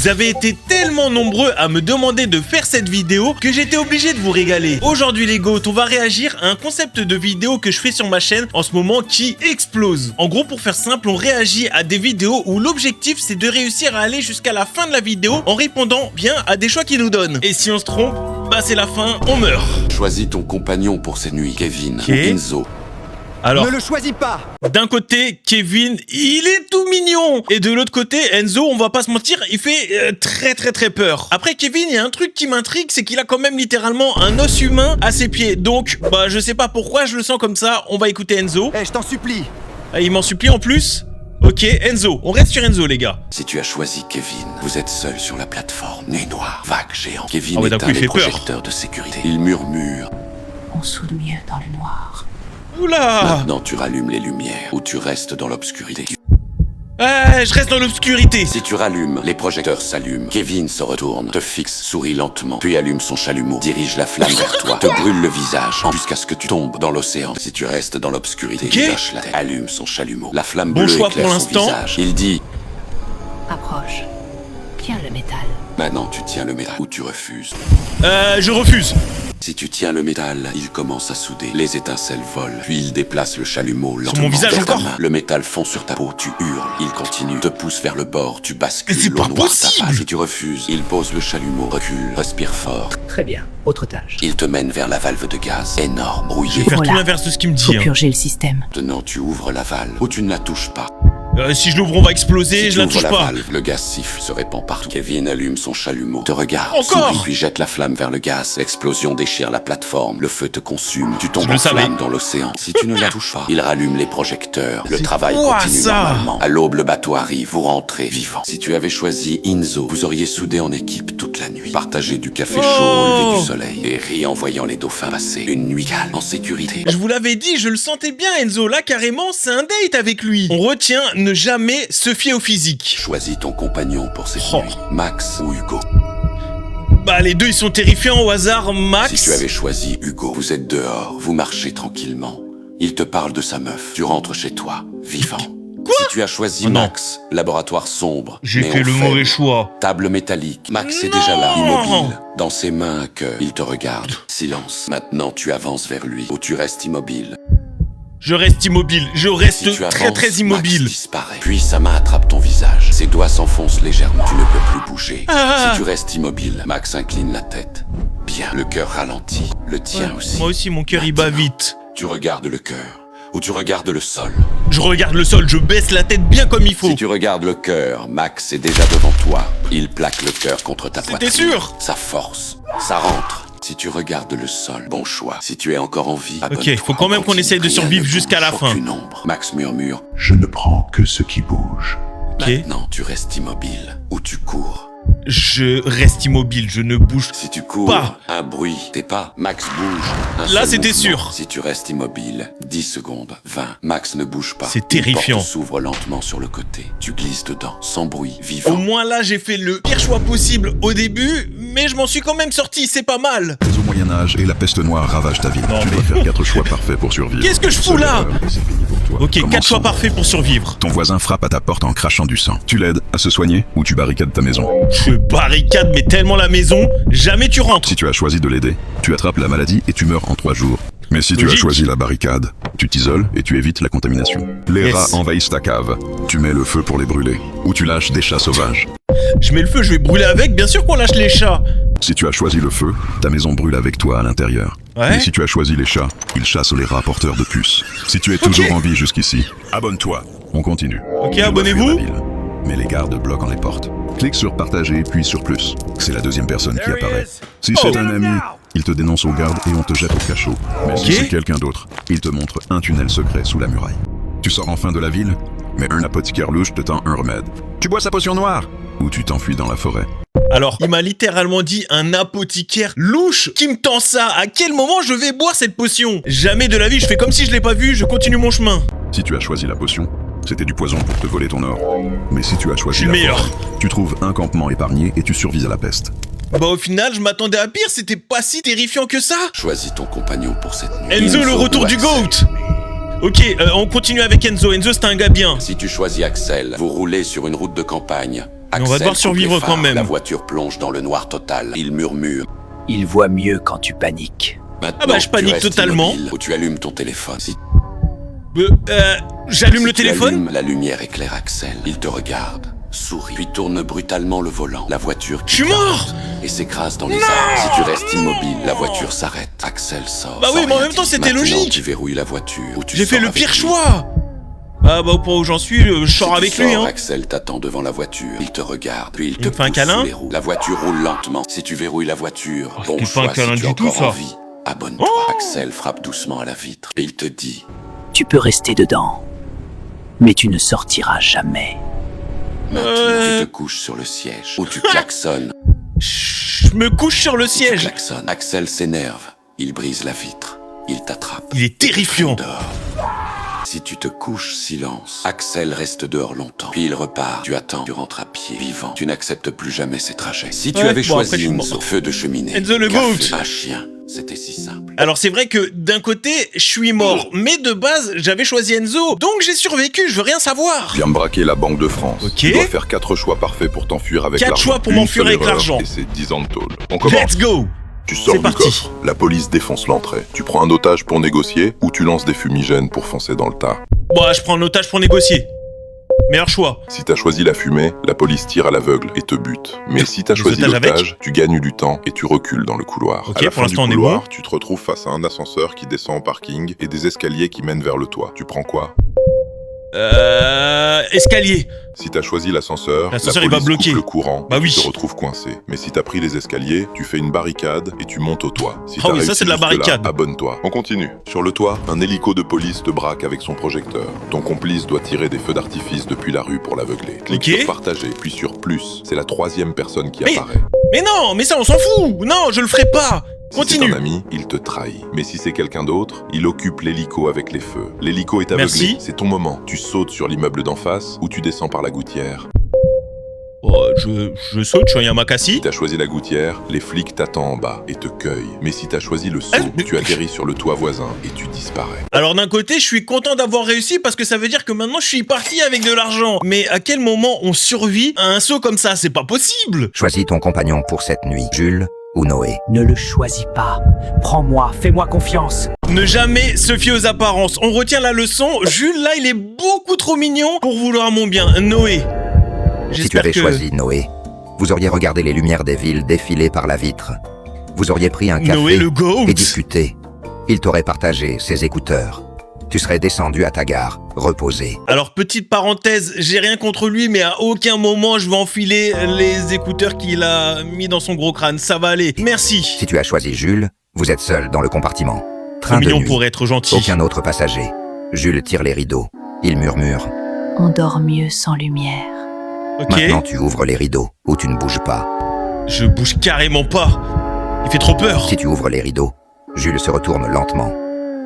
Vous avez été tellement nombreux à me demander de faire cette vidéo que j'étais obligé de vous régaler. Aujourd'hui les goats, on va réagir à un concept de vidéo que je fais sur ma chaîne en ce moment qui explose. En gros, pour faire simple, on réagit à des vidéos où l'objectif c'est de réussir à aller jusqu'à la fin de la vidéo en répondant bien à des choix qu'ils nous donnent. Et si on se trompe, bah c'est la fin, on meurt. Choisis ton compagnon pour cette nuit, Kevin ou Enzo. Alors, ne le choisis pas. D'un côté, Kevin, il est tout mignon. Et de l'autre côté, Enzo, on va pas se mentir, il fait très peur. Après Kevin, il y a un truc qui m'intrigue, c'est qu'il a quand même littéralement un os humain à ses pieds. Donc, bah je sais pas pourquoi je le sens comme ça, on va écouter Enzo. Eh, je t'en supplie. Ah, il m'en supplie en plus. Ok, Enzo, on reste sur Enzo les gars. Si tu as choisi Kevin, vous êtes seul sur la plateforme. Nuit noire, vague géant. Kevin d'un coup, éteint il les fait projecteurs de sécurité. Il murmure. On soude mieux dans le noir. Oula. Maintenant tu rallumes les lumières ou tu restes dans l'obscurité. Je reste dans l'obscurité. Si tu rallumes, les projecteurs s'allument. Kevin se retourne, te fixe, sourit lentement, puis allume son chalumeau, dirige la flamme vers toi, te brûle le visage, jusqu'à ce que tu tombes dans l'océan. Si tu restes dans l'obscurité, il lâche la tête, allume son chalumeau. La flamme bleue choix éclaire pour son l'instant. visage. Il dit... Approche. Tiens le métal. Maintenant tu tiens le métal ou tu refuses. Je refuse. Si tu tiens le métal, il commence à souder. Les étincelles volent, puis il déplace le chalumeau lentement. Sur mon visage vers ta encore. main. Le métal fond sur ta peau, tu hurles. Il continue, te pousse vers le bord, tu bascules. Mais c'est pas au noir possible. ta face. Si tu refuses, il pose le chalumeau, recule, respire fort. Très bien, autre tâche. Il te mène vers la valve de gaz, énorme, Je rouillée. vais faire Voilà. tout l'inverse de ce qu'il me Faut dit. Hein. purger le système. Maintenant, tu ouvres la valve, ou tu ne la touches pas. Si je l'ouvre, on va exploser, Si je tu la ouvres touche la pas. valve, le gaz siffle, se répand partout. Kevin allume son chalumeau, te regarde, Encore sourit, puis jette la flamme vers le gaz. L'explosion déchire la plateforme, le feu te consume, tu tombes Je le en savais. flamme dans l'océan. Si tu ne la touches pas, il rallume les projecteurs. Le travail quoi, continue ça normalement. À l'aube, le bateau arrive, vous rentrez vivant. Si tu avais choisi Enzo, vous auriez soudé en équipe toute la nuit. Partagé du café chaud au lever du soleil et ri en voyant les dauphins passer. Une nuit calme, en sécurité. Je vous l'avais dit, je le sentais bien Enzo, là carrément c'est un date avec lui. On retient ne jamais se fier au physique. Choisis ton compagnon pour cette Oh. nuit, Max ou Hugo. Bah les deux ils sont terrifiants au hasard, Max. Si tu avais choisi Hugo, vous êtes dehors, vous marchez tranquillement. Il te parle de sa meuf, tu rentres chez toi, vivant. Si tu as choisi Oh non. Max, laboratoire sombre, J'ai néon fait le faible, mauvais choix. table métallique, Max est Non. déjà là, immobile. Dans ses mains, un cœur, il te regarde. Silence. Maintenant, tu avances vers lui, ou tu restes immobile. Je reste immobile, je reste Si tu très avances, immobile. Max disparaît. Puis sa main attrape ton visage. Ses doigts s'enfoncent légèrement. Tu ne peux plus bouger. Ah. Si tu restes immobile, Max incline la tête. Bien, le cœur ralentit. Le tien aussi. Moi aussi mon cœur il bat Maintenant, vite. Tu regardes le cœur, ou tu regardes le sol. Je regarde le sol, je baisse la tête bien comme il faut. Si tu regardes le cœur, Max est déjà devant toi. Il plaque le cœur contre ta poitrine. sûr. Ça force, ça rentre. Si tu regardes le sol, bon choix. Si tu es encore en vie, abonne-toi. faut quand même qu'on Continue, essaye de rien survivre ne jusqu'à la bouge, fin. aucune ombre. Max murmure. Je ne prends que ce qui bouge. Ok. Maintenant, tu restes immobile, ou tu cours. Je reste immobile, je ne bouge. Si tu cours, Pas. un bruit, tes pas, Max bouge. Un Là, seul c'était mouvement. sûr. Si tu restes immobile, 10 secondes, 20, Max ne bouge pas. C'est terrifiant. Une porte s'ouvre lentement sur le côté. Tu glisses dedans, sans bruit, Au vivant. moins là j'ai fait le pire choix possible au début, mais je m'en suis quand même sorti, c'est pas mal. T'es au Moyen-Âge et la peste noire ravage ta ville. Non, Tu mais- dois faire 4 choix parfaits pour survivre. Qu'est-ce que je fous Seule là erreur, et c'est fini pour toi. Ok, 4 Commençons. choix parfaits pour survivre. Ton voisin frappe à ta porte en crachant du sang. Tu l'aides à se soigner ou tu barricades ta maison. Je barricade mais tellement la maison, jamais tu rentres. Si tu as choisi de l'aider, tu attrapes la maladie et tu meurs en 3 jours. Mais si tu as Logique. choisi la barricade, tu t'isoles et tu évites la contamination. Les Yes. rats envahissent ta cave. Tu mets le feu pour les brûler. Ou tu lâches des chats sauvages. Je mets le feu, je vais brûler avec, bien sûr qu'on lâche les chats. Si tu as choisi le feu, ta maison brûle avec toi à l'intérieur. Ouais. Mais si tu as choisi les chats, ils chassent les rats porteurs de puces. Si tu es toujours en vie jusqu'ici, abonne-toi. On continue. Ok, Tu dois abonnez-vous. fuir la ville. Mais les gardes bloquent les portes. Clique sur partager puis sur plus. C'est la deuxième personne qui apparaît. Si c'est un ami, il te dénonce aux gardes et on te jette au cachot. Mais Ok. si c'est quelqu'un d'autre, il te montre un tunnel secret sous la muraille. Tu sors enfin de la ville, mais un apothicaire louche te tend un remède. Tu bois sa potion noire ou tu t'enfuis dans la forêt. Alors, il m'a littéralement dit un apothicaire louche qui me tend ça. À quel moment je vais boire cette potion? Jamais de la vie, je fais comme si je l'ai pas vu, je continue mon chemin. Si tu as choisi la potion, c'était du poison pour te voler ton or. Mais si tu as Je choisi suis le la meilleur. forêt, tu trouves un campement épargné et tu survis à la peste. Bah au final, je m'attendais à pire, c'était pas si terrifiant que ça. Choisis ton compagnon pour cette nuit. Enzo, le retour ou du Axel. GOAT. Ok, on continue avec Enzo. Enzo, c'est un gars bien. Si tu choisis Axel, vous roulez sur une route de campagne. Mais on va devoir survivre quand même. La voiture plonge dans le noir total. Il murmure. Il voit mieux quand tu paniques. Maintenant, Ah bah, je panique tu restes totalement. immobile, ou tu allumes ton téléphone. Si J'allume le tu téléphone. allumes, la lumière éclaire Axel. Il te regarde, sourit, puis tourne brutalement le volant. La voiture Je suis mort. et s'écrase dans les arbres. Si tu restes immobile, la voiture s'arrête. Axel sort. Bah oui, sans mais en rien même temps, dire. c'était Maintenant, logique. Tu verrouilles la voiture. Ou tu J'ai fait sors le avec pire lui. choix. Ah bah au point où j'en suis, je sors Si tu avec lui sors, hein. Axel t'attend devant la voiture. Il te regarde, puis il te me fait un pousse câlin sous les roues. La voiture roule lentement. Si tu verrouilles la voiture, bon c'était pas un choix. câlin Si tu es du tout, encore ça. en vie, abonne-toi. Axel frappe doucement à la vitre et il te dit. Tu peux rester dedans, mais tu ne sortiras jamais. Maintenant, tu te couches sur le siège ou tu klaxonnes. Je me couche sur le Tu siège. klaxonnes. Axel s'énerve. Il brise la vitre. Il t'attrape. Il est terrifiant. Dehors. Si tu te couches, silence. Axel reste dehors longtemps. Puis il repart. Tu attends. Tu rentres à pied, vivant. Tu n'acceptes plus jamais ces trajets. Si tu Ouais, avais bon, après, je choisi suis Enzo, mort. feu de cheminée, Enzo le café, goat. un chien, c'était si simple. Alors c'est vrai que d'un côté, je suis mort, mais de base, j'avais choisi Enzo, donc j'ai survécu, je veux rien savoir. Viens me braquer la Banque de France. Ok. Tu dois faire 4 choix parfaits pour t'enfuir avec 4 l'argent. choix pour Une m'enfuir seule avec erreur, l'argent. Et c'est 10 ans de tôle. On commence. Let's go. Tu sors C'est du parti. coffre. La police défonce l'entrée. Tu prends un otage pour négocier ou tu lances des fumigènes pour foncer dans le tas. Bon, je prends un otage pour négocier. Meilleur choix. Si t'as choisi la fumée, la police tire à l'aveugle et te bute. Mais si t'as Des choisi otages avec l'otage, tu gagnes du temps et tu recules dans le couloir. Ok, à la pour fin du l'instant, on est couloir, bon. tu te retrouves face à un ascenseur qui descend au parking et des escaliers qui mènent vers le toit. Tu prends quoi? Escalier. Si t'as choisi l'ascenseur, L'ascenseur, la il va police bloquer. coupe le courant, Bah et oui. tu te retrouves coincé. Mais si t'as pris les escaliers, tu fais une barricade et tu montes au toit. Si Oh t'as oui, ça, réussi c'est de la jusque-là, barricade. abonne-toi. On continue. Sur le toit, un hélico de police te braque avec son projecteur. Ton complice doit tirer des feux d'artifice depuis la rue pour l'aveugler. Clique Ok. sur partager, puis sur plus. C'est la 3e personne qui Mais- apparaît. Mais non, mais ça on s'en fout. Non, je le ferai pas. Si c'est Continue. un ami, il te trahit. Mais si c'est quelqu'un d'autre, il occupe l'hélico avec les feux. L'hélico est aveuglé. Merci. C'est ton moment. Tu sautes sur l'immeuble d'en face ou tu descends par la gouttière. Oh, je saute, je suis un Yamakasi. Si t'as choisi la gouttière, les flics t'attendent en bas et te cueillent. Mais si t'as choisi le saut, mais- tu atterris sur le toit voisin et tu disparais. Alors d'un côté, je suis content d'avoir réussi parce que ça veut dire que maintenant je suis parti avec de l'argent. Mais à quel moment on survit à un saut comme ça? C'est pas possible. Choisis ton compagnon pour cette nuit, Jules ou Noé. Ne le choisis pas. Prends-moi, fais-moi confiance. Ne jamais se fier aux apparences. On retient la leçon. Jules, là, il est beaucoup trop mignon pour vouloir mon bien. Noé. Si tu J'espère avais que... choisi Noé, vous auriez regardé les lumières des villes défiler par la vitre. Vous auriez pris un café Noé le GOAT. et discuté. Il t'aurait partagé ses écouteurs. Tu serais descendu à ta gare, reposé. Alors, petite parenthèse, j'ai rien contre lui, mais à aucun moment je vais enfiler les écouteurs qu'il a mis dans son gros crâne. Ça va aller. Merci. Si tu as choisi Jules, vous êtes seul dans le compartiment. Trop Train de mignon nuit. pour être gentil. Aucun autre passager. Jules tire les rideaux. Il murmure. On dort mieux sans lumière. Ok. Maintenant tu ouvres les rideaux ou tu ne bouges pas. Je bouge carrément pas. Il fait trop peur. Si tu ouvres les rideaux, Jules se retourne lentement.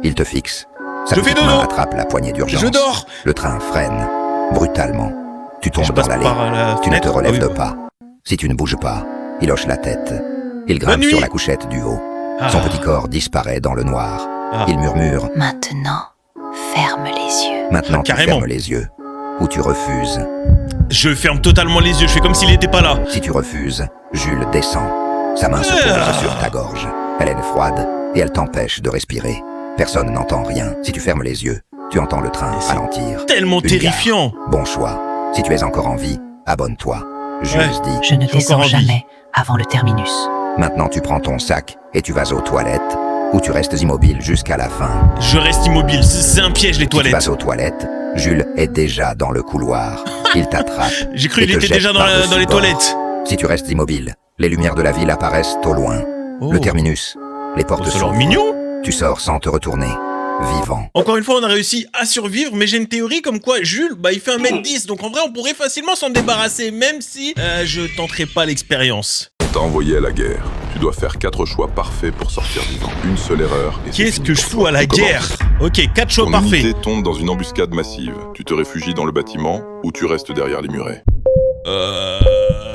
Il te fixe. Sa Je fais petite main dodo. attrape la poignée d'urgence. Je dors. Le train freine, brutalement. Tu tombes Je dans passe l'allée. par la Tu ne fenêtre. te relèves Ah de oui, pas. Si tu ne bouges pas, il hoche la tête. Il Bonne grimpe nuit. sur la couchette du haut. Ah. Son petit corps disparaît dans le noir. Ah. Il murmure. Maintenant, ferme les yeux. Maintenant tu Carrément. fermes les yeux. Ou tu refuses. Je ferme totalement les yeux. Je fais comme s'il était pas là. Si tu refuses, Jules descend. Sa main se pose sur ta gorge. Elle est froide et elle t'empêche de respirer. Personne n'entend rien. Si tu fermes les yeux, tu entends le train Mais c'est ralentir. Tellement Une gare. terrifiant. Bon choix. Si tu es encore en vie, abonne-toi. Jules Ouais. dit. Je ne J'ai encore descends envie. jamais avant le terminus. Maintenant tu prends ton sac et tu vas aux toilettes. Ou tu restes immobile jusqu'à la fin. Je reste immobile. C'est un piège, les Si tu toilettes. vas aux toilettes, Jules est déjà dans le couloir. Il t'attrape. J'ai cru et qu'il te était jette déjà dans par-dessus les bord. toilettes. Si tu restes immobile, les lumières de la ville apparaissent au loin. Oh. Le terminus. Les portes C'est alors s'ouvrent. mignon. Tu sors sans te retourner. Vivant. Encore une fois, on a réussi à survivre, mais j'ai une théorie comme quoi Jules, il fait 1m10, donc en vrai, on pourrait facilement s'en débarrasser, même si je tenterai pas l'expérience. On t'a envoyé à la guerre. Tu dois faire 4 choix parfaits pour sortir vivant. Une seule erreur et c'est Qu'est-ce fini que je pour fous toi. à la On commence. guerre? Ok, 4 choix Ton parfaits. unité tombe dans une embuscade massive. Tu te réfugies dans le bâtiment ou tu restes derrière les murets.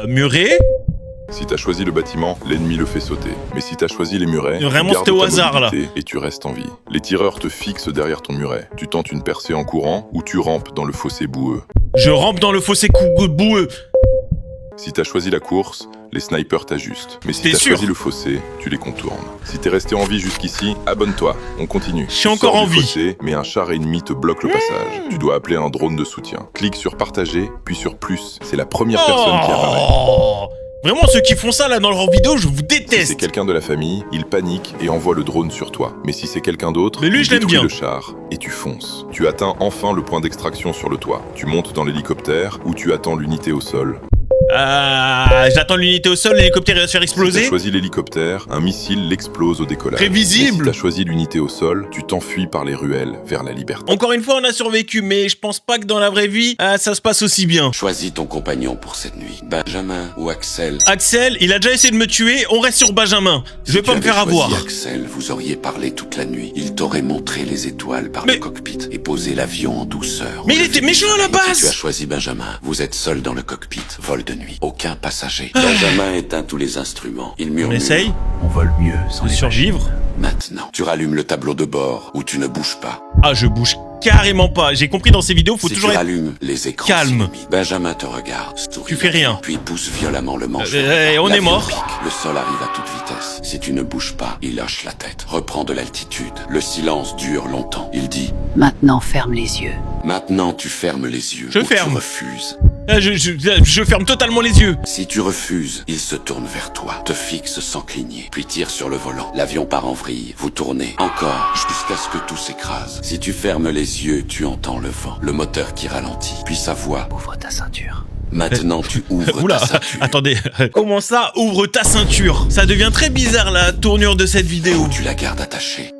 Muret. Si t'as choisi le bâtiment, l'ennemi le fait sauter. Mais si t'as choisi les murets, Vraiment, tu gardes c'était au ta hasard, là. mobilité et tu restes en vie. Les tireurs te fixent derrière ton muret. Tu tentes une percée en courant ou tu rampes dans le fossé boueux. Je rampe dans le fossé boueux. Si t'as choisi la course, les snipers t'ajustent. Mais si T'es t'as sûr? choisi le fossé, tu les contournes. Si t'es resté en vie jusqu'ici, abonne-toi, on continue. Je suis encore Sors en du vie. fossé, mais un char ennemi te bloque le passage. Tu dois appeler un drone de soutien. Clique sur partager, puis sur plus. C'est la première personne qui apparaît. Oh, vraiment, ceux qui font ça là dans leur vidéo, je vous Si déteste. c'est quelqu'un de la famille, il panique et envoie le drone sur toi. Mais si c'est quelqu'un d'autre, Mais lui, il je l'aime détruit bien. le char et tu fonces. Tu atteins enfin le point d'extraction sur le toit. Tu montes dans l'hélicoptère ou tu attends l'unité au sol. J'attends l'unité au sol, l'hélicoptère va se faire Si exploser. t'as choisi l'hélicoptère, un missile l'explose au décollage. Prévisible. Mais si t'as choisi l'unité au sol, tu t'enfuis par les ruelles vers la liberté. Encore une fois, on a survécu, mais je pense pas que dans la vraie vie, ça se passe aussi bien. Choisis ton compagnon pour cette nuit. Benjamin ou Axel. Axel, il a déjà essayé de me tuer, on reste sur Benjamin. Je vais Si pas tu me faire avais choisi avoir. Axel, vous auriez parlé toute la nuit. Il t'aurait montré les étoiles par Mais- le cockpit et posé l'avion en douceur. Mais au il lever était du méchant à la soleil. base. Si tu as choisi Benjamin, vous êtes seul dans le cockpit. Vol de nuit. Aucun passager. Ah. Benjamin éteint tous les instruments. Il On murmure. essaye On vole mieux sans de les survivre. Maintenant, tu rallumes le tableau de bord où tu ne bouges pas. Ah, je bouge carrément pas. J'ai compris dans ces vidéos, faut Si toujours tu être... rallumes les écrans calme. s'illuminent. Benjamin te regarde. Sourit. Tu fais rien. Puis pousse violemment le manche. On est L'avion mort. pique. Le sol arrive à toute vitesse. Si tu ne bouges pas, il hoche la tête. Reprends de l'altitude. Le silence dure longtemps. Il dit Maintenant ferme les yeux. maintenant tu fermes les yeux. Je ou ferme. Tu refuses. Je ferme totalement les yeux. Si tu refuses, il se tourne vers toi, te fixe sans cligner, puis tire sur le volant. L'avion part en vrille. Vous tournez encore jusqu'à ce que tout s'écrase. Si tu fermes les yeux, tu entends le vent, le moteur qui ralentit, puis sa voix. Ouvre ta ceinture. Maintenant tu ouvres Oula, ta ceinture. attendez. Comment ça, ouvre ta ceinture? Ça devient très bizarre la tournure de cette vidéo. Tu la gardes attachée.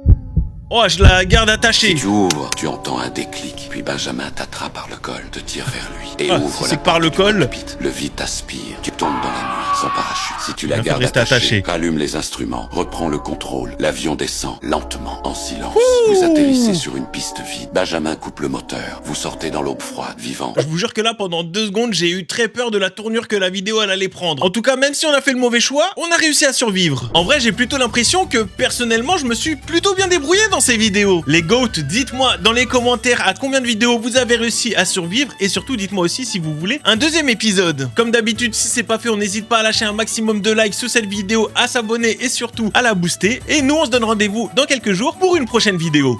Oh, je la garde attachée. Si tu ouvres, tu entends un déclic, puis Benjamin t'attrape par le col, te tire vers lui et Ah, ouvre c'est la par porte le du col. cockpit. Le vide t'aspire, tu tombes dans la nuit sans parachute. Si tu la Il va gardes rester attachée, attaché. rallume les instruments, reprends le contrôle. L'avion descend lentement, en silence. Vous atterrissez sur une piste vide. Benjamin coupe le moteur. Vous sortez dans l'aube froide, vivant. Je vous jure que là, pendant 2 secondes, j'ai eu très peur de la tournure que la vidéo elle allait prendre. En tout cas, même si on a fait le mauvais choix, on a réussi à survivre. En vrai, j'ai plutôt l'impression que, personnellement, je me suis plutôt bien débrouillé dans ces vidéos. Les GOAT, dites-moi dans les commentaires à combien de vidéos vous avez réussi à survivre. Et surtout, dites-moi aussi si vous voulez un deuxième épisode. Comme d'habitude, si c'est pas fait, on n'hésite pas à lâcher un maximum de likes sous cette vidéo, à s'abonner et surtout à la booster. Et nous, on se donne rendez-vous dans quelques jours pour une prochaine vidéo.